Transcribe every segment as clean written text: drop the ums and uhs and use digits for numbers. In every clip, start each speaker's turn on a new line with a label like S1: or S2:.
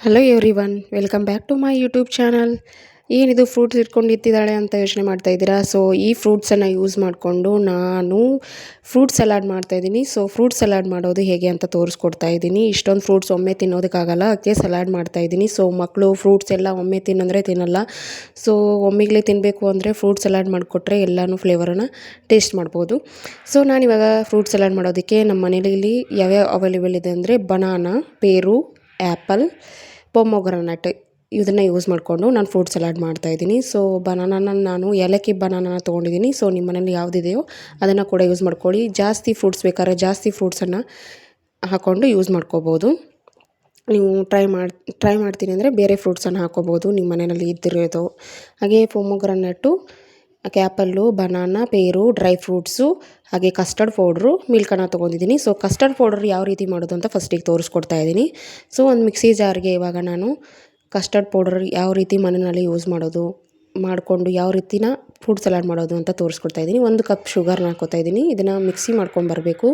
S1: Hello everyone, welcome back to my YouTube channel. ಏನಿದು fruits ಇಟ್ಕೊಂಡು ಇತ್ತಿದ್ದಾಳೆ ಅಂತ ಯೋಚನೆ ಮಾಡ್ತಾ ಇದ್ದೀರಾ? ಸೊ ಈ ಫ್ರೂಟ್ಸನ್ನು ಯೂಸ್ ಮಾಡಿಕೊಂಡು ನಾನು ಫ್ರೂಟ್ ಸಲಾಡ್ ಮಾಡ್ತಾಯಿದ್ದೀನಿ. ಸೊ ಫ್ರೂಟ್ ಸಲಾಡ್ ಮಾಡೋದು ಹೇಗೆ ಅಂತ ತೋರಿಸ್ಕೊಡ್ತಾ ಇದ್ದೀನಿ. ಇಷ್ಟೊಂದು ಫ್ರೂಟ್ಸ್ ಒಮ್ಮೆ ತಿನ್ನೋದಕ್ಕಾಗಲ್ಲ, ಅದಕ್ಕೆ ಸಲಾಡ್ ಮಾಡ್ತಾಯಿದ್ದೀನಿ. ಸೊ ಮಕ್ಕಳು ಫ್ರೂಟ್ಸ್ ಎಲ್ಲ ಒಮ್ಮೆ ತಿನ್ನಂದರೆ ತಿನ್ನಲ್ಲ. ಸೊ ಒಮ್ಮೆಗಲೇ ತಿನ್ನಬೇಕು ಅಂದರೆ ಫ್ರೂಟ್ ಸಲಾಡ್ ಮಾಡಿಕೊಟ್ರೆ ಎಲ್ಲನೂ ಫ್ಲೇವರನ್ನು ಟೇಸ್ಟ್ ಮಾಡ್ಬೋದು. ಸೊ ನಾನಿವಾಗ ಫ್ರೂಟ್ ಸಲಾಡ್ ಮಾಡೋದಕ್ಕೆ ನಮ್ಮ ಮನೇಲಿ ಯಾವ್ಯಾವ ಅವೈಲೇಬಲ್ ಇದೆ ಅಂದರೆ ಬನಾನಾ, ಪೇರು, ಆ್ಯಪಲ್, ಪೊಮೊಗ್ರನೇಟ್ ಇದನ್ನು ಯೂಸ್ ಮಾಡಿಕೊಂಡು ನಾನು ಫ್ರೂಟ್ ಸಲಾಡ್ ಮಾಡ್ತಾಯಿದ್ದೀನಿ. ಸೊ ಬನಾನಾನ ನಾನು ಏಲಕ್ಕಿ ಬನಾನಾನ ತೊಗೊಂಡಿದ್ದೀನಿ. ಸೊ ನಿಮ್ಮ ಮನೇಲಿ ಯಾವುದಿದೆಯೋ ಅದನ್ನು ಕೂಡ ಯೂಸ್ ಮಾಡ್ಕೊಳ್ಳಿ. ಜಾಸ್ತಿ ಫ್ರೂಟ್ಸ್ ಬೇಕಾದ್ರೆ ಜಾಸ್ತಿ ಫ್ರೂಟ್ಸನ್ನು ಹಾಕ್ಕೊಂಡು ಯೂಸ್ ಮಾಡ್ಕೋಬೋದು. ನೀವು ಟ್ರೈ ಮಾಡ್ತೀನಿ ಅಂದರೆ ಬೇರೆ ಫ್ರೂಟ್ಸನ್ನು ಹಾಕ್ಕೋಬೋದು ನಿಮ್ಮ ಮನೆಯಲ್ಲಿ ಇದ್ದಿರೋದು. ಹಾಗೆ ಪೊಮೊಗ್ರನೇಟು, ಆ್ಯಪಲ್ಲು, ಬನಾನಾ, ಪೇರು, ಡ್ರೈ ಫ್ರೂಟ್ಸು, ಹಾಗೆ ಕಸ್ಟರ್ಡ್ ಪೌಡ್ರು, ಮಿಲ್ಕನ್ನು ತೊಗೊಂಡಿದ್ದೀನಿ. ಸೊ ಕಸ್ಟರ್ಡ್ ಪೌಡರ್ ಯಾವ ರೀತಿ ಮಾಡೋದು ಅಂತ ಫಸ್ಟಿಗೆ ತೋರಿಸ್ಕೊಡ್ತಾ ಇದ್ದೀನಿ. ಸೊ ಒಂದು ಮಿಕ್ಸಿ ಜಾರ್ಗೆ ಇವಾಗ ನಾನು ಕಸ್ಟರ್ಡ್ ಪೌಡರ್ ಯಾವ ರೀತಿ ಮನೆಯಲ್ಲಿ ಯೂಸ್ ಮಾಡೋದು ಮಾಡಿಕೊಂಡು ಯಾವ ರೀತಿನ ಫ್ರೂಟ್ ಸಲಾಡ್ ಮಾಡೋದು ಅಂತ ತೋರಿಸ್ಕೊಡ್ತಾ ಇದ್ದೀನಿ. 1 ಕಪ್ ಶುಗರ್ನ ಹಾಕ್ಕೋತಾ ಇದ್ದೀನಿ. ಇದನ್ನು ಮಿಕ್ಸಿ ಮಾಡ್ಕೊಂಬರಬೇಕು.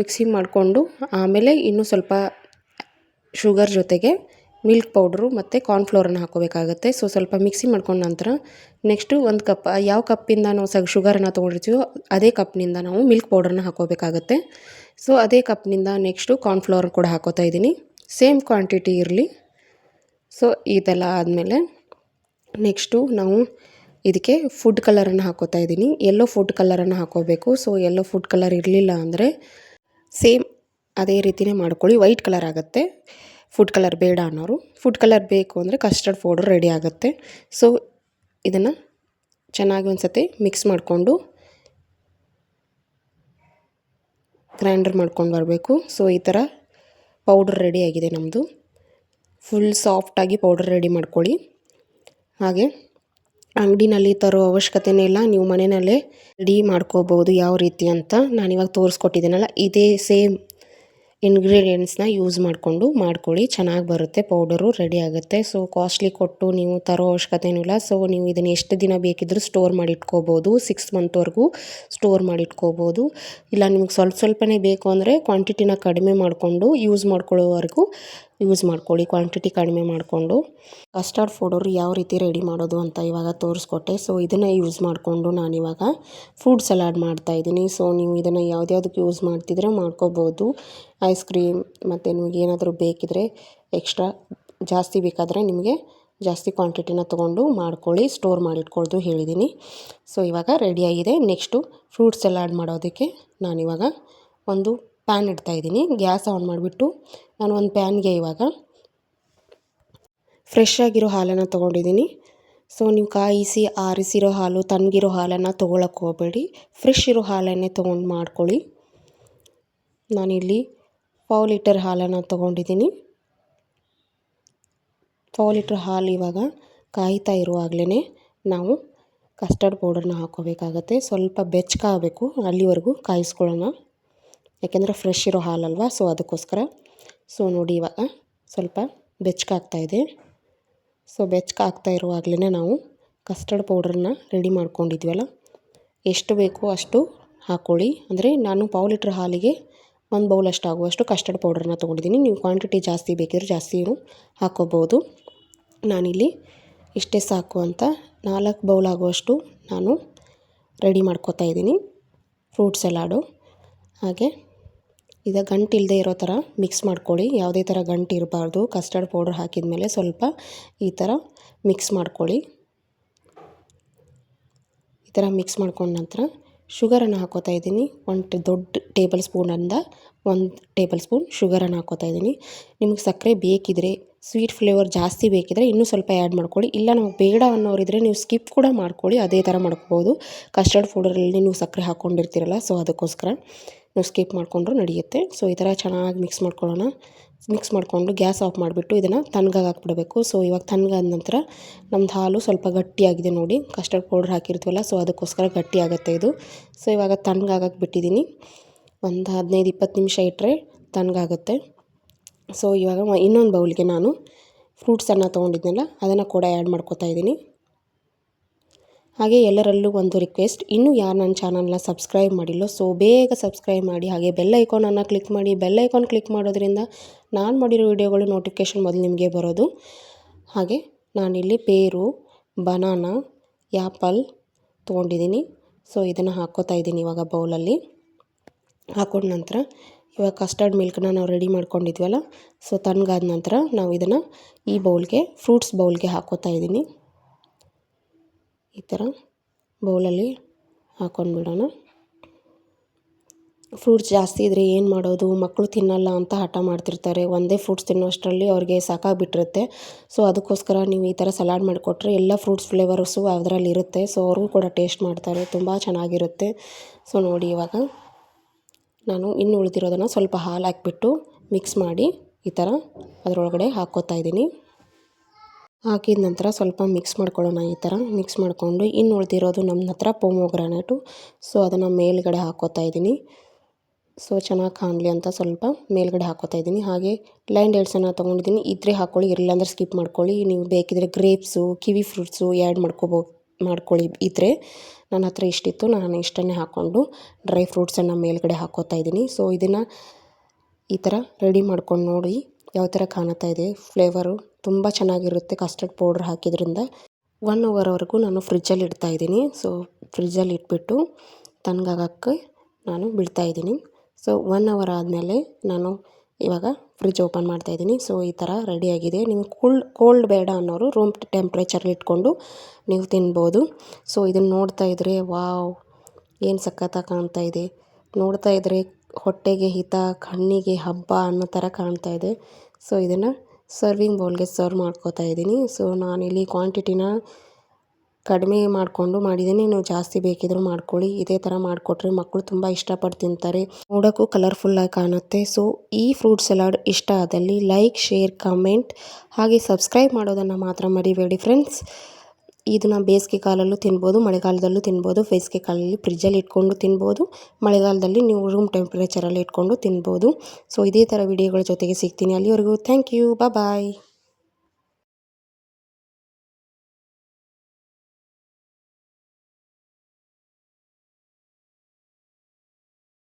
S1: ಮಿಕ್ಸಿ ಮಾಡಿಕೊಂಡು ಆಮೇಲೆ ಇನ್ನೂ ಸ್ವಲ್ಪ ಶುಗರ್ ಜೊತೆಗೆ ಮಿಲ್ಕ್ ಪೌಡ್ರು ಮತ್ತು ಕಾರ್ನ್ಫ್ಲೋರನ್ನು ಹಾಕ್ಕೋಬೇಕಾಗತ್ತೆ. ಸೊ ಸ್ವಲ್ಪ ಮಿಕ್ಸಿ ಮಾಡ್ಕೊಂಡ ನಂತರ ನೆಕ್ಸ್ಟು 1 ಕಪ್ ಯಾವ ಕಪ್ಪಿಂದ ನಾವು ಶುಗರನ್ನು ತೊಗೊಂಡಿರ್ತೀವೋ ಅದೇ ಕಪ್ನಿಂದ ನಾವು ಮಿಲ್ಕ್ ಪೌಡ್ರನ್ನ ಹಾಕ್ಕೋಬೇಕಾಗತ್ತೆ. ಸೊ ಅದೇ ಕಪ್ನಿಂದ ನೆಕ್ಸ್ಟು ಕಾರ್ನ್ಫ್ಲವರ್ ಕೂಡ ಹಾಕ್ಕೋತಾ ಇದ್ದೀನಿ. ಸೇಮ್ ಕ್ವಾಂಟಿಟಿ ಇರಲಿ. ಸೊ ಇದೆಲ್ಲ ಆದಮೇಲೆ ನೆಕ್ಸ್ಟು ನಾವು ಇದಕ್ಕೆ ಫುಡ್ ಕಲರನ್ನು ಹಾಕ್ಕೋತಾ ಇದ್ದೀನಿ. ಯೆಲ್ಲೋ ಫುಡ್ ಕಲರನ್ನು ಹಾಕ್ಕೋಬೇಕು. ಸೊ ಯೆಲ್ಲೋ ಫುಡ್ ಕಲರ್ ಇರಲಿಲ್ಲ ಅಂದರೆ ಸೇಮ್ ಅದೇ ರೀತಿಯೇ ಮಾಡ್ಕೊಳ್ಳಿ, ವೈಟ್ ಕಲರ್ ಆಗುತ್ತೆ. ಫುಡ್ ಕಲರ್ ಬೇಡ ಅನ್ನೋರು ಫುಡ್ ಕಲರ್ ಬೇಕು ಅಂದರೆ ಕಸ್ಟರ್ಡ್ ಪೌಡರ್ ರೆಡಿ ಆಗುತ್ತೆ. ಸೊ ಇದನ್ನು ಚೆನ್ನಾಗಿ ಒಂದು ಸತಿ ಮಿಕ್ಸ್ ಮಾಡಿಕೊಂಡು ಗ್ರೈಂಡರ್ ಮಾಡ್ಕೊಂಡು ಬರಬೇಕು. ಸೊ ಈ ಥರ ಪೌಡರ್ ರೆಡಿಯಾಗಿದೆ ನಮ್ಮದು. ಫುಲ್ ಸಾಫ್ಟಾಗಿ ಪೌಡರ್ ರೆಡಿ ಮಾಡ್ಕೊಳ್ಳಿ. ಹಾಗೆ ಅಂಗಡಿನಲ್ಲಿ ತರೋ ಅವಶ್ಯಕತೆಯೇ ಇಲ್ಲ, ನೀವು ಮನೆಯಲ್ಲೇ ರೆಡಿ ಮಾಡ್ಕೋಬೋದು ಯಾವ ರೀತಿ ಅಂತ ನಾನಿವಾಗ ತೋರಿಸ್ಕೊಟ್ಟಿದ್ದೀನಲ್ಲ, ಇದೇ ಸೇಮ್ ಇಂಗ್ರೀಡಿಯೆಂಟ್ಸ್ನ ಯೂಸ್ ಮಾಡಿಕೊಂಡು ಮಾಡ್ಕೊಳ್ಳಿ. ಚೆನ್ನಾಗಿ ಬರುತ್ತೆ, ಪೌಡರು ರೆಡಿ ಆಗುತ್ತೆ. ಸೊ ಕಾಸ್ಟ್ಲಿ ಕೊಟ್ಟು ನೀವು ತರೋ ಅವಶ್ಯಕತೆಯೂ ಇಲ್ಲ. ಸೊ ನೀವು ಇದನ್ನು ಎಷ್ಟು ದಿನ ಬೇಕಿದ್ದರೂ ಸ್ಟೋರ್ ಮಾಡಿಟ್ಕೋಬೋದು. 6 ಮಂತ್ವರೆಗೂ ಸ್ಟೋರ್ ಮಾಡಿಟ್ಕೋಬೋದು. ಇಲ್ಲ ನಿಮಗೆ ಸ್ವಲ್ಪನೇ ಬೇಕು ಅಂದರೆ ಕ್ವಾಂಟಿಟಿನ ಕಡಿಮೆ ಮಾಡಿಕೊಂಡು ಯೂಸ್ ಮಾಡ್ಕೊಳ್ಳೋವರೆಗೂ ಯೂಸ್ ಮಾಡ್ಕೊಳ್ಳಿ. ಕ್ವಾಂಟಿಟಿ ಕಡಿಮೆ ಮಾಡಿಕೊಂಡು ಕಸ್ಟರ್ಡ್ ಪೌಡರ್ ಯಾವ ರೀತಿ ರೆಡಿ ಮಾಡೋದು ಅಂತ ಇವಾಗ ತೋರಿಸ್ಕೊಟ್ಟೆ. ಸೊ ಇದನ್ನು ಯೂಸ್ ಮಾಡಿಕೊಂಡು ನಾನಿವಾಗ ಫ್ರೂಟ್ ಸಲಾಡ್ ಮಾಡ್ತಾಯಿದ್ದೀನಿ. ಸೊ ನೀವು ಇದನ್ನು ಯಾವುದ್ಯಾವುದಕ್ಕೆ ಯೂಸ್ ಮಾಡ್ತಿದ್ರೆ ಮಾಡ್ಕೋಬೋದು. ಐಸ್ ಕ್ರೀಮ್ ಮತ್ತು ನಿಮಗೆ ಏನಾದರೂ ಬೇಕಿದ್ರೆ ಎಕ್ಸ್ಟ್ರಾ ಜಾಸ್ತಿ ಬೇಕಾದರೆ ನಿಮಗೆ ಜಾಸ್ತಿ ಕ್ವಾಂಟಿಟಿನ ತೊಗೊಂಡು ಮಾಡ್ಕೊಳ್ಳಿ, ಸ್ಟೋರ್ ಮಾಡಿಟ್ಕೊಳ್ಳೋದು ಹೇಳಿದ್ದೀನಿ. ಸೊ ಇವಾಗ ರೆಡಿಯಾಗಿದೆ. ನೆಕ್ಸ್ಟು ಫ್ರೂಟ್ ಸಲಾಡ್ ಮಾಡೋದಕ್ಕೆ ನಾನಿವಾಗ ಒಂದು ಪ್ಯಾನ್ ಇಡ್ತಾಯಿದ್ದೀನಿ. ಗ್ಯಾಸ್ ಆನ್ ಮಾಡಿಬಿಟ್ಟು ನಾನು ಒಂದು ಪ್ಯಾನ್ಗೆ ಇವಾಗ ಫ್ರೆಶ್ ಆಗಿರೋ ಹಾಲನ್ನು ತೊಗೊಂಡಿದ್ದೀನಿ. ಸೊ ನೀವು ಕಾಯಿಸಿ ಆರಿಸಿರೋ ಹಾಲು, ತಣ್ಣಗಿರೋ ಹಾಲನ್ನು ತೊಗೊಳಕ್ಕೆ ಹೋಗಬೇಡಿ. ಫ್ರೆಶ್ ಇರೋ ಹಾಲನ್ನೇ ತೊಗೊಂಡು ಮಾಡ್ಕೊಳ್ಳಿ. ನಾನಿಲ್ಲಿ 1/2 ಲೀಟರ್ ಹಾಲನ್ನು ತೊಗೊಂಡಿದ್ದೀನಿ. 1/2 ಲೀಟ್ರ್ ಹಾಲು ಇವಾಗ ಕಾಯ್ತಾ ಇರುವಾಗಲೇ ನಾವು ಕಸ್ಟರ್ಡ್ ಪೌಡರ್ನ ಹಾಕ್ಕೋಬೇಕಾಗತ್ತೆ. ಸ್ವಲ್ಪ ಬೆಚ್ಚಗಾಗಬೇಕು, ಅಲ್ಲಿವರೆಗೂ ಕಾಯಿಸ್ಕೊಳ್ಳೋಣ. ಯಾಕೆಂದರೆ ಫ್ರೆಶ್ ಇರೋ ಹಾಲಲ್ವ, ಸೊ ಅದಕ್ಕೋಸ್ಕರ. ಸೊ ನೋಡಿ ಇವಾಗ ಸ್ವಲ್ಪ ಬೆಚ್ಚಗಾಗ್ತಾಯಿದೆ. ಸೊ ಬೆಚ್ಚಗಾಗ್ತಾ ಇರುವಾಗಲೇ ನಾವು ಕಸ್ಟರ್ಡ್ ಪೌಡ್ರನ್ನ ರೆಡಿ ಮಾಡ್ಕೊಂಡಿದ್ವಲ್ಲ, ಎಷ್ಟು ಬೇಕೋ ಅಷ್ಟು ಹಾಕ್ಕೊಳ್ಳಿ. ಅಂದರೆ ನಾನು 1/2 ಲೀಟ್ರ್ ಹಾಲಿಗೆ 1 ಬೌಲಷ್ಟು ಆಗುವಷ್ಟು ಕಸ್ಟರ್ಡ್ ಪೌಡರ್ನ ತೊಗೊಂಡಿದ್ದೀನಿ. ನೀವು ಕ್ವಾಂಟಿಟಿ ಜಾಸ್ತಿ ಬೇಕಿದ್ರೆ ಜಾಸ್ತಿನೂ ಹಾಕ್ಕೋಬೋದು. ನಾನಿಲ್ಲಿ ಇಷ್ಟೇ ಸಾಕು ಅಂತ 4 ಬೌಲ್ ಆಗುವಷ್ಟು ನಾನು ರೆಡಿ ಮಾಡ್ಕೋತಾ ಇದ್ದೀನಿ ಫ್ರೂಟ್ ಸಲಾಡು. ಹಾಗೆ ಇದು ಗಂಟು ಇಲ್ಲದೆ ಇರೋ ಥರ ಮಿಕ್ಸ್ ಮಾಡ್ಕೊಳ್ಳಿ. ಯಾವುದೇ ಥರ ಗಂಟು ಇರಬಾರ್ದು. ಕಸ್ಟರ್ಡ್ ಪೌಡರ್ ಹಾಕಿದ ಮೇಲೆ ಸ್ವಲ್ಪ ಈ ಥರ ಮಿಕ್ಸ್ ಮಾಡ್ಕೊಳ್ಳಿ. ಈ ಥರ ಮಿಕ್ಸ್ ಮಾಡ್ಕೊಂಡ ನಂತರ ಶುಗರನ್ನು ಹಾಕ್ಕೋತಾ ಇದ್ದೀನಿ. 1 ದೊಡ್ಡ ಟೇಬಲ್ ಸ್ಪೂನಿಂದ 1 ಟೇಬಲ್ ಸ್ಪೂನ್ ಶುಗರನ್ನು ಹಾಕ್ಕೋತಾ ಇದ್ದೀನಿ. ನಿಮಗೆ ಸಕ್ಕರೆ ಬೇಕಿದ್ರೆ, ಸ್ವೀಟ್ ಫ್ಲೇವರ್ ಜಾಸ್ತಿ ಬೇಕಿದ್ರೆ ಇನ್ನೂ ಸ್ವಲ್ಪ ಆ್ಯಡ್ ಮಾಡ್ಕೊಳ್ಳಿ. ಇಲ್ಲ ನಮಗೆ ಬೇಡ ಅನ್ನೋರಿದ್ರೆ ನೀವು ಸ್ಕಿಪ್ ಕೂಡ ಮಾಡ್ಕೊಳ್ಳಿ, ಅದೇ ಥರ ಮಾಡ್ಕೋಬೋದು. ಕಸ್ಟರ್ಡ್ ಪೌಡರಲ್ಲಿ ನೀವು ಸಕ್ಕರೆ ಹಾಕ್ಕೊಂಡಿರ್ತೀರಲ್ಲ, ಸೊ ಅದಕ್ಕೋಸ್ಕರ ನೀವು ಸ್ಕಿಪ್ ಮಾಡಿಕೊಂಡ್ರೂ ನಡೆಯುತ್ತೆ. ಸೊ ಈ ಥರ ಚೆನ್ನಾಗಿ ಮಿಕ್ಸ್ ಮಾಡ್ಕೊಳ್ಳೋಣ. ಮಿಕ್ಸ್ ಮಾಡಿಕೊಂಡು ಗ್ಯಾಸ್ ಆಫ್ ಮಾಡಿಬಿಟ್ಟು ಇದನ್ನು ತಣ್ಣಗಾಗಿ ಹಾಕ್ಬಿಡಬೇಕು. ಸೊ ಇವಾಗ ತಣ್ಣಗಾದ ನಂತರ ನಮ್ಮದು ಹಾಲು ಸ್ವಲ್ಪ ಗಟ್ಟಿಯಾಗಿದೆ ನೋಡಿ, ಕಸ್ಟರ್ಡ್ ಪೌಡರ್ ಹಾಕಿರ್ತೀವಲ್ಲ, ಸೊ ಅದಕ್ಕೋಸ್ಕರ ಗಟ್ಟಿ ಆಗುತ್ತೆ ಇದು. ಸೊ ಇವಾಗ ತಣ್ಣಗಾಗಕ್ಕೆ ಬಿಟ್ಟಿದ್ದೀನಿ. ಒಂದು 15-20 ನಿಮಿಷ ಇಟ್ಟರೆ ತಣ್ಣಗಾಗುತ್ತೆ. ಸೊ ಇವಾಗ ಇನ್ನೊಂದು ಬೌಲ್ಗೆ ನಾನು ಫ್ರೂಟ್ಸನ್ನು ತೊಗೊಂಡಿದ್ನಲ್ಲ ಅದನ್ನು ಕೂಡ ಆ್ಯಡ್ ಮಾಡ್ಕೋತಾ ಇದ್ದೀನಿ. ಹಾಗೆ ಎಲ್ಲರಲ್ಲೂ ಒಂದು ರಿಕ್ವೆಸ್ಟ್, ಇನ್ನೂ ಯಾರು ನನ್ನ ಚಾನಲ್ನ ಸಬ್ಸ್ಕ್ರೈಬ್ ಮಾಡಿಲ್ಲೋ ಸೊ ಬೇಗ ಸಬ್ಸ್ಕ್ರೈಬ್ ಮಾಡಿ. ಹಾಗೆ ಬೆಲ್ ಐಕಾನನ್ನು ಕ್ಲಿಕ್ ಮಾಡಿ. ಬೆಲ್ ಐಕಾನ್ ಕ್ಲಿಕ್ ಮಾಡೋದ್ರಿಂದ ನಾನು ಮಾಡಿರೋ ವಿಡಿಯೋಗಳು ನೋಟಿಫಿಕೇಷನ್ ಮೊದಲು ನಿಮಗೆ ಬರೋದು. ಹಾಗೆ ನಾನಿಲ್ಲಿ ಪೇರು, ಬನಾನಾ, ಆ್ಯಪಲ್ ತೊಗೊಂಡಿದ್ದೀನಿ. ಸೊ ಇದನ್ನು ಹಾಕ್ಕೋತಾ ಇದ್ದೀನಿ ಇವಾಗ ಬೌಲಲ್ಲಿ. ಹಾಕೊಂಡ ನಂತರ ಇವಾಗ ಕಸ್ಟರ್ಡ್ ಮಿಲ್ಕ್ನ ನಾವು ರೆಡಿ ಮಾಡ್ಕೊಂಡಿದ್ವಲ್ಲ, ಸೊ ತಣ್ಣಗಾದ ನಂತರ ನಾವು ಇದನ್ನು ಈ ಬೌಲ್ಗೆ, ಫ್ರೂಟ್ಸ್ ಬೌಲ್ಗೆ ಹಾಕ್ಕೋತಾ ಇದ್ದೀನಿ. ಈ ಥರ ಬೌಲಲ್ಲಿ ಹಾಕ್ಕೊಂಡ್ಬಿಡೋಣ. ಫ್ರೂಟ್ಸ್ ಜಾಸ್ತಿ ಇದ್ದರೆ ಏನು ಮಾಡೋದು, ಮಕ್ಕಳು ತಿನ್ನಲ್ಲ ಅಂತ ಹಠ ಮಾಡ್ತಿರ್ತಾರೆ. ಒಂದೇ ಫ್ರೂಟ್ಸ್ ತಿನ್ನೋಷ್ಟರಲ್ಲಿ ಅವ್ರಿಗೆ ಸಾಕಾಗಿಬಿಟ್ಟಿರುತ್ತೆ. ಸೊ ಅದಕ್ಕೋಸ್ಕರ ನೀವು ಈ ಥರ ಸಲಾಡ್ ಮಾಡಿಕೊಟ್ರೆ ಎಲ್ಲ ಫ್ರೂಟ್ಸ್ ಫ್ಲೇವರ್ಸು ಅದರಲ್ಲಿರುತ್ತೆ. ಸೊ ಅವ್ರಿಗೂ ಕೂಡ ಟೇಸ್ಟ್ ಮಾಡ್ತಾರೆ, ತುಂಬ ಚೆನ್ನಾಗಿರುತ್ತೆ. ಸೊ ನೋಡಿ ಇವಾಗ ನಾನು ಇನ್ನು ಉಳಿದಿರೋದನ್ನು ಸ್ವಲ್ಪ ಹಾಲು ಹಾಕಿಬಿಟ್ಟು ಮಿಕ್ಸ್ ಮಾಡಿ ಈ ಥರ ಅದರೊಳಗಡೆ ಹಾಕ್ಕೋತಾ ಇದ್ದೀನಿ. ಹಾಕಿದ ನಂತರ ಸ್ವಲ್ಪ ಮಿಕ್ಸ್ ಮಾಡ್ಕೊಳ್ಳೋಣ. ಈ ಥರ ಮಿಕ್ಸ್ ಮಾಡಿಕೊಂಡು ಇನ್ನು ಉಳಿದಿರೋದು ನಮ್ಮ ಹತ್ರ ಪೊಮೊಗ್ರಾನೇಟು. ಸೊ ಅದನ್ನು ಮೇಲ್ಗಡೆ ಹಾಕ್ಕೋತಾ ಇದ್ದೀನಿ. ಸೊ ಚೆನ್ನಾಗಿ ಕಾಣಲಿ ಅಂತ ಸ್ವಲ್ಪ ಮೇಲ್ಗಡೆ ಹಾಕ್ಕೋತಾ ಇದ್ದೀನಿ. ಹಾಗೆ ಲೈನ್ ಡೇಟ್ಸನ್ನು ತೊಗೊಂಡಿದ್ದೀನಿ. ಇದ್ದರೆ ಹಾಕ್ಕೊಳ್ಳಿ, ಇರಲಿಲ್ಲ ಅಂದರೆ ಸ್ಕಿಪ್ ಮಾಡ್ಕೊಳ್ಳಿ. ನೀವು ಬೇಕಿದ್ರೆ ಗ್ರೇಪ್ಸು, ಕಿವಿ ಫ್ರೂಟ್ಸು ಆ್ಯಡ್ ಮಾಡ್ಕೊಳ್ಳಿ. ಇದ್ದರೆ ನನ್ನ ಹತ್ರ ಇಷ್ಟಿತ್ತು, ನಾನು ಇಷ್ಟನ್ನೇ ಹಾಕ್ಕೊಂಡು ಡ್ರೈ ಫ್ರೂಟ್ಸನ್ನು ಮೇಲ್ಗಡೆ ಹಾಕ್ಕೋತಾ ಇದ್ದೀನಿ. ಸೊ ಇದನ್ನು ಈ ಥರ ರೆಡಿ ಮಾಡ್ಕೊಂಡು ನೋಡಿ ಯಾವ ಥರ ಕಾಣುತ್ತಾ ಇದೆ. ಫ್ಲೇವರು ತುಂಬ ಚೆನ್ನಾಗಿರುತ್ತೆ ಕಸ್ಟರ್ಡ್ ಪೌಡ್ರ್ ಹಾಕಿದ್ರಿಂದ. 1 ಅವರ್ವರೆಗೂ ನಾನು ಫ್ರಿಜ್ಜಲ್ಲಿ ಇಡ್ತಾಯಿದ್ದೀನಿ. ಸೊ ಫ್ರಿಜ್ಜಲ್ಲಿ ಇಟ್ಬಿಟ್ಟು ತಣ್ಣಗಾಗೋಕ್ಕೆ ನಾನು ಬಿಡ್ತಾಯಿದ್ದೀನಿ. ಸೊ 1 ಅವರ್ ಆದಮೇಲೆ ನಾನು ಇವಾಗ ಫ್ರಿಜ್ ಓಪನ್ ಮಾಡ್ತಾಯಿದ್ದೀನಿ. ಸೊ ಈ ಥರ ರೆಡಿಯಾಗಿದೆ. ನೀವು ಕೋಲ್ಡ್ ಬೇಡ ಅನ್ನೋರು ರೂಮ್ ಟೆಂಪ್ರೇಚರಲ್ಲಿ ಇಟ್ಕೊಂಡು ನೀವು ತಿನ್ಬೋದು. ಸೊ ಇದನ್ನು ನೋಡ್ತಾ ಇದ್ದರೆ ವಾವ್, ಏನು ಸಖತ್ತಾಗಿ ಕಾಣ್ತಾ ಇದೆ. ನೋಡ್ತಾ ಇದ್ದರೆ ಹೊಟ್ಟೆಗೆ ಹಿತ, ಕಣ್ಣಿಗೆ ಹಬ್ಬ ಅನ್ನೋ ಥರ ಕಾಣ್ತಾ ಇದೆ. ಸೊ ಇದನ್ನು ಸರ್ವಿಂಗ್ ಬೌಲ್ಗೆ ಸರ್ವ್ ಮಾಡ್ಕೋತಾ ಇದ್ದೀನಿ. ಸೊ ನಾನಿಲ್ಲಿ ಕ್ವಾಂಟಿಟಿನ ಕಡಿಮೆ ಮಾಡಿಕೊಂಡು ಮಾಡಿದ್ದೀನಿ. ನೀವು ಜಾಸ್ತಿ ಬೇಕಿದ್ರೂ ಮಾಡ್ಕೊಳ್ಳಿ. ಇದೇ ಥರ ಮಾಡಿಕೊಟ್ರೆ ಮಕ್ಕಳು ತುಂಬ ಇಷ್ಟಪಟ್ಟು ತಿಂತಾರೆ, ನೋಡೋಕ್ಕೂ ಕಲರ್ಫುಲ್ಲಾಗಿ ಕಾಣುತ್ತೆ. ಸೊ ಈ ಫ್ರೂಟ್ ಸಲಾಡ್ ಇಷ್ಟ ಆದಲ್ಲಿ ಲೈಕ್, ಶೇರ್, ಕಮೆಂಟ್ ಹಾಗೆ ಸಬ್ಸ್ಕ್ರೈಬ್ ಮಾಡೋದನ್ನು ಮಾತ್ರ ಮರಿಬೇಡಿ ಫ್ರೆಂಡ್ಸ್. ಇದನ್ನು ಬೇಸಿಗೆ ಕಾಲಲ್ಲೂ ತಿನ್ಬೋದು, ಮಳೆಗಾಲದಲ್ಲೂ ತಿನ್ಬೋದು. ಬೇಸಿಗೆ ಕಾಲದಲ್ಲಿ ಫ್ರಿಜ್ಜಲ್ಲಿ ಇಟ್ಕೊಂಡು ತಿನ್ಬೋದು, ಮಳೆಗಾಲದಲ್ಲಿ ನೀವು ರೂಮ್ ಟೆಂಪ್ರೇಚರಲ್ಲಿ ಇಟ್ಕೊಂಡು ತಿನ್ಬೋದು. ಸೊ ಇದೇ ಥರ ವಿಡಿಯೋಗಳ ಜೊತೆಗೆ ಸಿಗ್ತೀನಿ. ಅಲ್ಲಿವರೆಗೂ ಥ್ಯಾಂಕ್ ಯು, ಬಾಯ್.